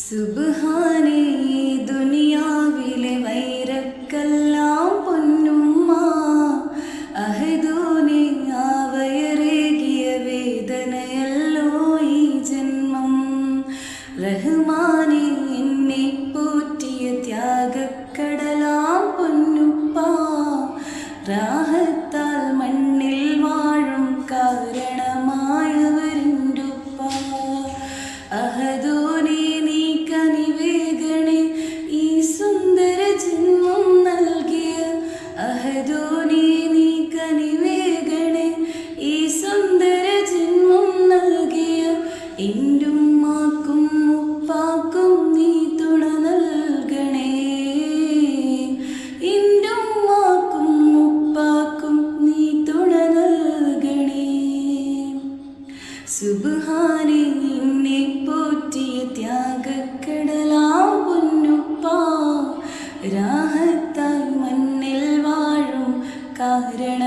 സുബ്ഹാനേ ദുനിയാവിലെ വൈരക്കെല്ലാം പൊന്നുമ്മ അഹദൂനെ ആവയറേകിയ വേദനയല്ലോ ഈ ജന്മം. റഹ്മാനെ എന്നെ പോറ്റിയ ത്യാഗക്കടലാം പൊന്നുപ്പ റാഹത്താൽ മണ്ണിൽ വാഴും കാരണമായവരിൻ്റുപ്പ. അഹദൂനെ നീ കനിവേഗണേ ഈ സുന്ദര ജന്മം നൽകിയ. അഹദൂനെ നീ കനിവേഗണേ ഈ സുന്ദര ജന്മം നൽകിയ. എൻ്റുമ്മാക്കും ഉപ്പാക്കും നീ തുണ നൽകണേ. എൻ്റുമ്മാക്കും ഉപ്പാക്കും നീ തുണ നൽകണേ. സുബ്ഹാനേ എന്നെ പോറ്റിയ ത്യാഗക്കടലാം പൊന്നുപ്പ റാഹത്തായി മണ്ണിൽ വാഴും കാരണ